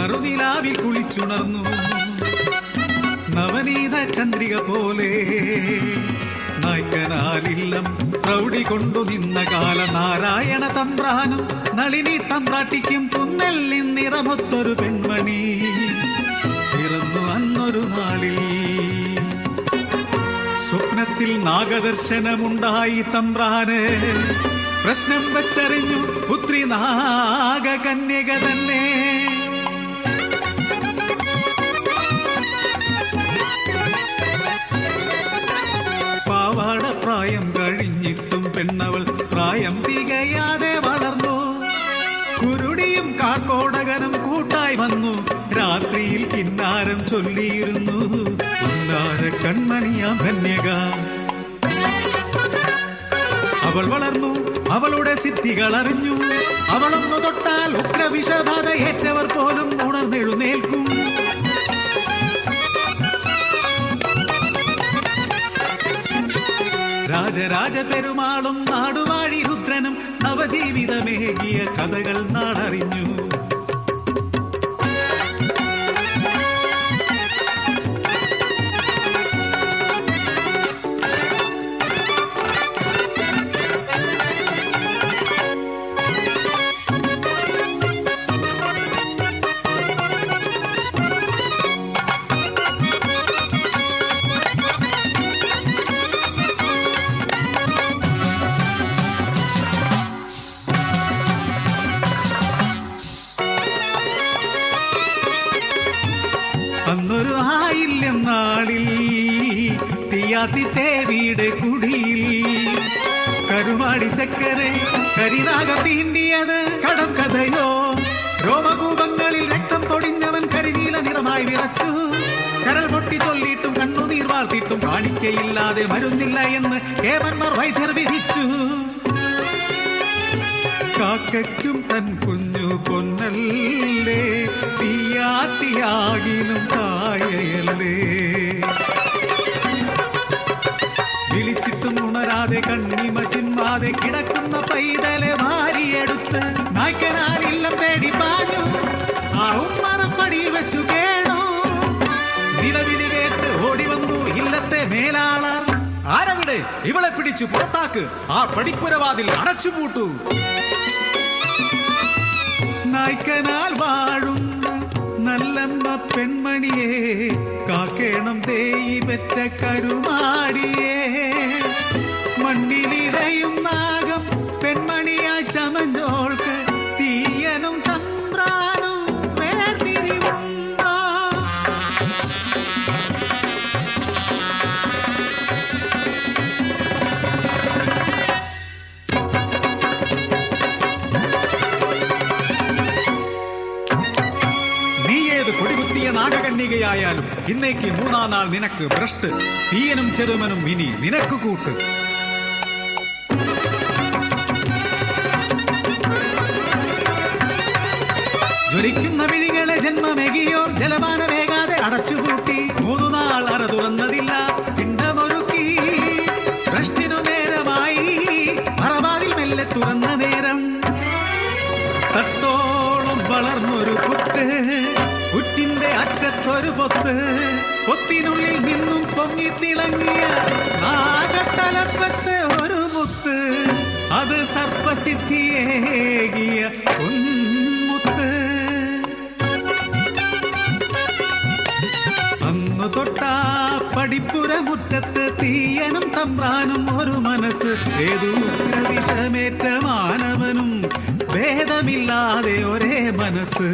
നറുനിലാവിൽ കുളിച്ചുണർന്നു നവനീത ചന്ദ്രിക പോലെ. നായ്ക്കനാലില്ലം പ്രൗഢി കൊണ്ടു നിന്ന കാല നാരായണ തമ്പ്രാനും നളിനി തമ്പ്രാട്ടിക്കും പുന്നെല്ലിൻ നിറമൊത്തൊരു പെൺമണി പിറന്നു അന്നൊരു നാളിൽ. സ്വപ്നത്തിൽ നാഗദർശനമുണ്ടായി തമ്പ്രാന്. പ്രശ്നം വച്ചറിഞ്ഞു പുത്രി നാഗകന്യക തന്നെ. പാവാട പ്രായം കഴിഞ്ഞിട്ടും പെണ്ണവൾ പ്രായം തികയാതെ വളർന്നു. കുരുടിയും കാക്കോടകനും കൂട്ടായി വന്നു. രാത്രിയിൽ കിന്നാരം ചൊല്ലിയിരുന്നു കൺമണിയാം കന്യക. അവൾ വളർന്നു, അവളുടെ സിദ്ധികൾ അറിഞ്ഞു. അവളൊന്നു തൊട്ടാൽ ഉഗ്രവിഷബാധ ഏറ്റവർ പോലും ഉണർന്നെഴുന്നേൽക്കും. രാജരാജ പെരുമാളും നാടുവാഴി രുദ്രനും നവജീവിതമേകിയ കഥകൾ നാടറിഞ്ഞു. അന്നൊരു ആയില്യം നാളിൽ തീയാത്തി തേവിയുടെ കുടിയിൽ കരുമാടി ചക്കരെ കരിനാഗം തീണ്ടിയത് കടം കഥയോ. രോമകൂപങ്ങളിൽ രക്തം പൊടിഞ്ഞവൻ കരിനീല നിറമായി വിറച്ചു. കരൾ പൊട്ടി ചൊല്ലിയിട്ടും കണ്ണുനീർ വാർത്തിട്ടും കാണിക്കയില്ലാതെ മരുന്നില്ല എന്ന് കേവന്മാർ വൈദ്യർ വിധിച്ചു. കാക്കയ്ക്കും തൻ കുഞ്ഞു പൊന്നല്ലേ തീയാത്തിയാകിനും തായയല്ലേ. വിളിച്ചിട്ടും ഉണരാതെ കണ്ണിമ ചിമ്മാതെ കിടക്കുന്ന പൈതലെ ഭാര്യയെടുത്ത് നായ്ക്കനാലില്ലം തേടി പാഞ്ഞു. ആ ഉമ്മറപ്പടിയിൽ വെച്ചു കേണു. നിലവിളി കേട്ട് ഓടി വന്നു ഇല്ലത്തെ മേലാളർ. ആരവിടെ? ഇവളെ പിടിച്ചു പുറത്താക്ക്. ആ പടിപ്പുരവാതിൽ അടച്ചുപൂട്ടു. നായ്ക്കനാൽ വാഴും നല്ലമ്മ പെൺമണിയെ കാക്കേണം ദേയി പെറ്റ കരുമാടിയെ. മണ്ണിലിടയും നാഗം പെൺമണിയായി ചമഞ്ഞോൾക്ക് തീയനും തമ്പ്രാനും വേർതിരിവുണ്ടോ? കൊടികുത്തിയ നാഗകന്യകയായാലും ഇന്നേക്ക് 3-ാം നാൾ നിനക്ക് ഭ്രഷ്ട്. തീയനും ചെറുമനും ഇനി നിനക്ക് കൂട്ട്. ജ്വലിക്കുന്ന വിഴികളെ ജന്മമേകിയോർ ജലപാനമേകാതെ അടച്ചുപൂട്ടി. 3 നാൾ അറ തുറന്നതില്ല പിണ്ടമൊരുക്കി. ഭ്രഷ്ടിനു നേരമായി മറവാതിൽ മെല്ലെ തുറന്ന നേരം തട്ടോളം വളർന്നൊരു പുറ്റ്. പുറ്റിന്റെ അറ്റത്തൊരു പൊത്ത്. പൊത്തിനുള്ളിൽ നിന്നും പൊങ്ങിത്തിളങ്ങിയ നാഗത്തലപ്പത്ത് ഒരു മുത്ത്. അത് സർപ്പസിദ്ധിയേകിയ പൊന്മുത്ത്. അന്നു തൊട്ടാ പടിപ്പുരമുറ്റത്ത് തീയനും തമ്പ്രാനും ഒരു മനസ്സ്. ഏതു വിഷമേറ്റ മാനവനും ഭേദമില്ലാതെ ഒരേ മനസ്സ്.